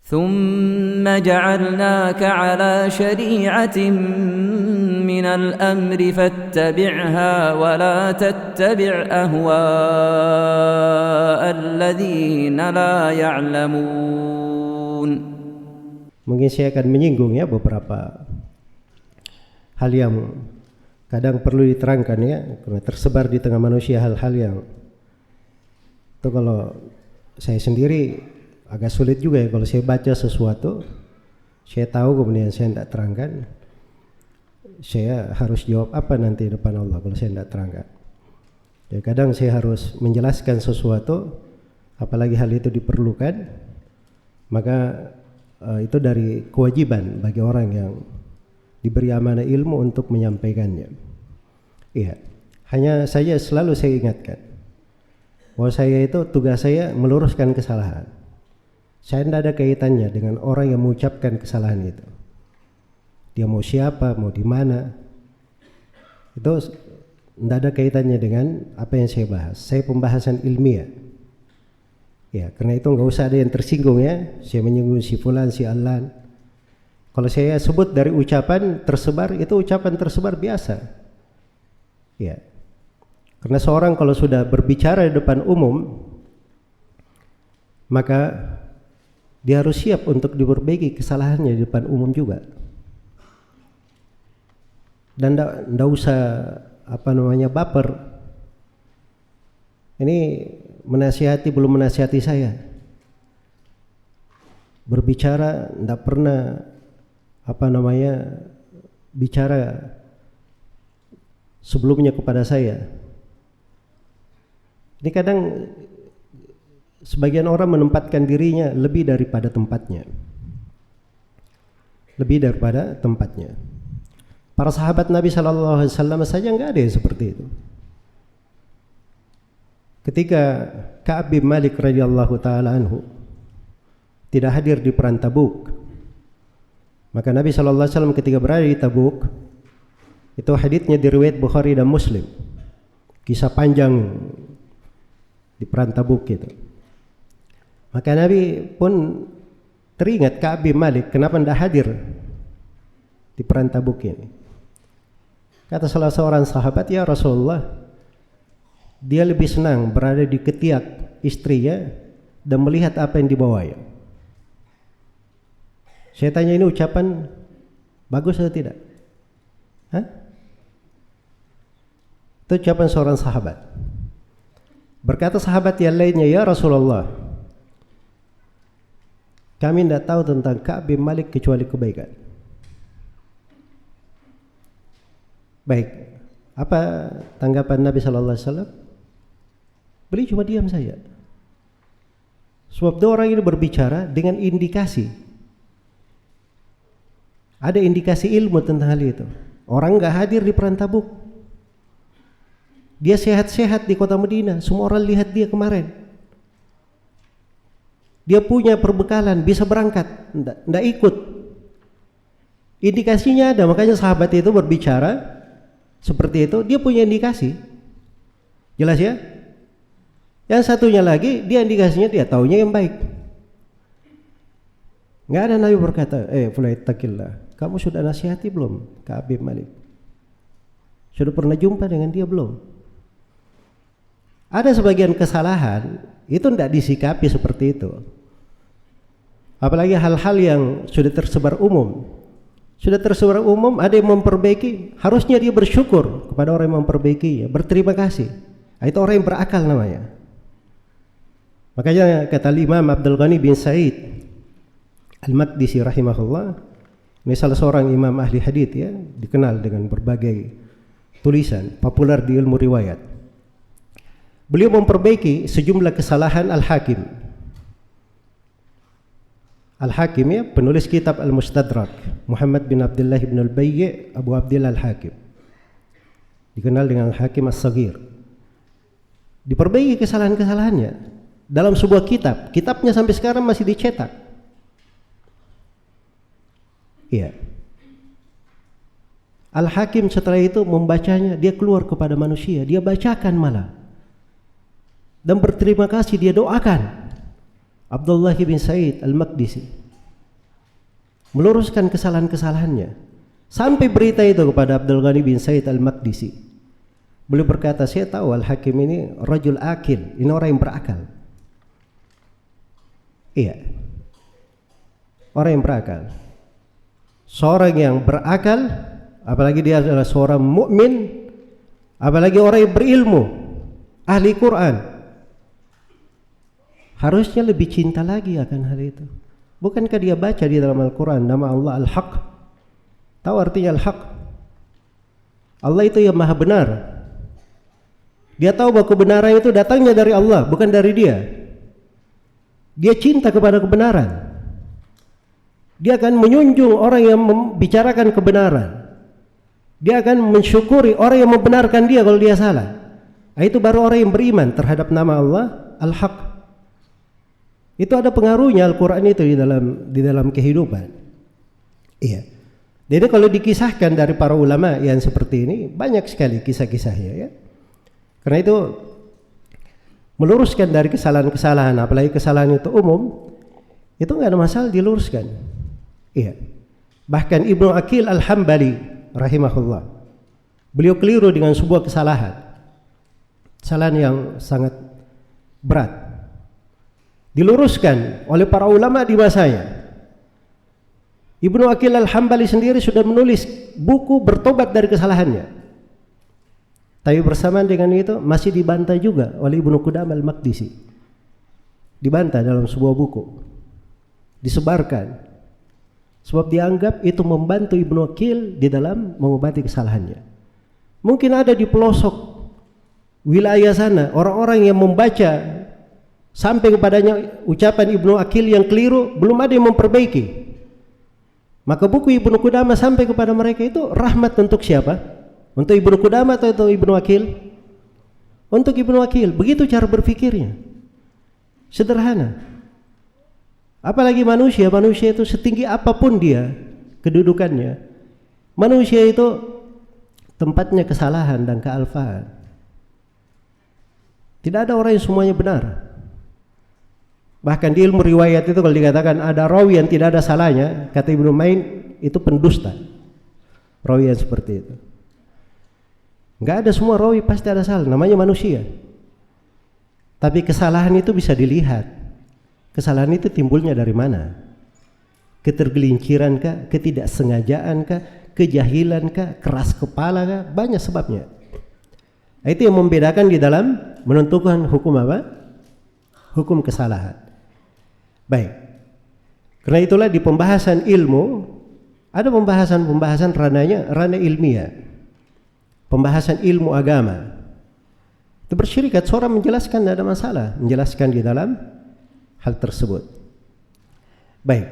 ثم جعلناك على شريعة من الأمر فاتبعها ولا تتبع أهواء الذين لا يعلمون. Mungkin saya akan menyinggung ya beberapa hal yang kadang perlu diterangkan ya, karena tersebar di tengah manusia hal-hal yang itu kalau saya sendiri agak sulit juga ya, kalau saya baca sesuatu saya tahu kemudian saya tidak terangkan, saya harus jawab apa nanti di depan Allah kalau saya tidak terangkan. Ya, kadang saya harus menjelaskan sesuatu, apalagi hal itu diperlukan, maka itu dari kewajiban bagi orang yang diberi amanah ilmu untuk menyampaikannya. Iya, hanya saja selalu saya ingatkan bahwa saya itu tugas saya meluruskan kesalahan. Saya tidak ada kaitannya dengan orang yang mengucapkan kesalahan itu. Dia mau siapa, mau di mana, itu tidak ada kaitannya dengan apa yang saya bahas. Saya pembahasan ilmiah. Ya, karena itu nggak usah ada yang tersinggung ya. Saya menyinggung si fulan, si alan. Kalau saya sebut dari ucapan tersebar, itu ucapan tersebar biasa. Ya, karena seorang kalau sudah berbicara di depan umum, maka dia harus siap untuk diperbaiki kesalahannya di depan umum juga. Dan ndak usah baper. Ini menasihati belum menasihati saya. Berbicara ndak pernah bicara sebelumnya kepada saya. Ini kadang sebagian orang menempatkan dirinya lebih daripada tempatnya. Lebih daripada tempatnya. Para sahabat Nabi sallallahu alaihi wasallam saja enggak ada yang seperti itu. Ketika Ka'ab bin Malik radhiyallahu taala anhu tidak hadir di perang Tabuk, maka Nabi sallallahu alaihi wasallam ketika berada di Tabuk, itu haditsnya diriwayat Bukhari dan Muslim. Kisah panjang di perang Tabuk itu. Maka Nabi pun teringat Ka'ab bin Malik, kenapa tidak hadir di perang Tabuk ini. Kata salah seorang sahabat, ya Rasulullah, dia lebih senang berada di ketiak istrinya dan melihat apa yang dibawanya. Saya tanya, ini ucapan bagus atau tidak? Hah? Itu ucapan seorang sahabat. Berkata sahabat yang lainnya, ya Rasulullah, kami tidak tahu tentang Ka'ab bin Malik kecuali kebaikan. Baik, apa tanggapan Nabi sallallahu alaihi wasallam? Beliau cuma diam saja. Sebab dua orang ini berbicara dengan indikasi. Ada indikasi ilmu tentang hal itu. Orang enggak hadir di perang Tabuk. Dia sehat-sehat di kota Madinah, semua orang lihat dia kemarin. Dia punya perbekalan, bisa berangkat, enggak ikut. Indikasinya ada, makanya sahabat itu berbicara seperti itu, dia punya indikasi. Jelas ya? Yang satunya lagi, dia indikasinya dia taunya yang baik. Enggak ada Nabi berkata, fulai taqillah, kamu sudah nasihati belum Ka'ab bin Malik? Sudah pernah jumpa dengan dia belum? Ada sebagian kesalahan itu tidak disikapi seperti itu. Apalagi hal-hal yang sudah tersebar umum. Sudah tersebar umum, ada yang memperbaiki, harusnya dia bersyukur kepada orang yang memperbaikinya, berterima kasih. Itu orang yang berakal namanya. Makanya kata Imam Abdul Ghani bin Sa'id Al-Maqdisi rahimahullah, ini salah seorang imam ahli hadits ya, dikenal dengan berbagai tulisan, populer di ilmu riwayat. Beliau memperbaiki sejumlah kesalahan Al-Hakim. Al-Hakim ya, penulis kitab Al-Mustadrak, Muhammad bin Abdullah bin Al-Bayy' Abu Abdillah Al-Hakim, dikenal dengan Al-Hakim As-Saghir. Diperbaiki kesalahan-kesalahannya dalam sebuah kitab. Kitabnya sampai sekarang masih dicetak. Iya. Al-Hakim setelah itu membacanya, dia keluar kepada manusia, dia bacakan malah. Dan berterima kasih, dia doakan Abdullah bin Sa'id Al-Maqdisi. meluruskan kesalahan-kesalahannya. Sampai berita itu kepada Abdul Ghani bin Said Al-Maqdisi. Beliau berkata, saya tahu Al-Hakim ini rajul akil, ini orang yang berakal. Iya, orang yang berakal. Seorang yang berakal, apalagi dia adalah seorang mukmin, apalagi orang yang berilmu, ahli Quran, harusnya lebih cinta lagi akan hal itu. Bukankah dia baca di dalam Al-Quran nama Allah Al-Haq? Tahu artinya Al-Haq? Allah itu yang maha benar. Dia tahu bahwa kebenaran itu datangnya dari Allah, bukan dari dia. Dia cinta kepada kebenaran. Dia akan menjunjung orang yang membicarakan kebenaran. Dia akan mensyukuri orang yang membenarkan dia kalau dia salah. Nah, itu baru orang yang beriman terhadap nama Allah Al-Haq. Itu ada pengaruhnya Al-Quran itu di dalam kehidupan. Iya. Jadi kalau dikisahkan dari para ulama yang seperti ini, banyak sekali kisah-kisahnya ya. Karena itu meluruskan dari kesalahan-kesalahan, apalagi kesalahan itu umum, itu nggak ada masalah diluruskan. Iya. Bahkan Ibnu Aqil Al-Hambali rahimahullah, beliau keliru dengan sebuah kesalahan yang sangat berat, diluruskan oleh para ulama di masanya. Ibnu Aqil Al-Hambali sendiri sudah menulis buku bertobat dari kesalahannya, tapi bersamaan dengan itu masih dibantah juga oleh Ibnu Qudamah Al-Maqdisi. Dibantah dalam sebuah buku, disebarkan, sebab dianggap itu membantu Ibnu Aqil di dalam mengobati kesalahannya. Mungkin ada di pelosok wilayah sana orang-orang yang membaca sampai kepadanya ucapan Ibnu Aqil yang keliru, belum ada yang memperbaiki. Maka buku Ibnu Qudamah sampai kepada mereka itu rahmat untuk siapa? Untuk Ibnu Qudamah atau Ibnu Aqil? Untuk Ibnu Aqil. Begitu cara berpikirnya, sederhana. Apalagi manusia itu setinggi apapun dia kedudukannya, manusia itu tempatnya kesalahan dan kealfaan. Tidak ada orang yang semuanya benar. Bahkan di ilmu riwayat itu kalau dikatakan ada rawi yang tidak ada salahnya, kata Ibnu Ma'in, itu pendusta. Rawi yang seperti itu. Enggak ada, semua rawi pasti ada salah, namanya manusia. Tapi kesalahan itu bisa dilihat. Kesalahan itu timbulnya dari mana? Ketergelinciran kah, ketidaksengajaan kah, kejahilan kah, keras kepala kah? Banyak sebabnya. Itu yang membedakan di dalam menentukan hukum apa? Hukum kesalahan. Baik. Karena itulah di pembahasan ilmu ada pembahasan ranahnya ranah ilmiah. Pembahasan ilmu agama. Itu bersyirikat, seorang menjelaskan, tidak ada masalah menjelaskan di dalam hal tersebut. Baik.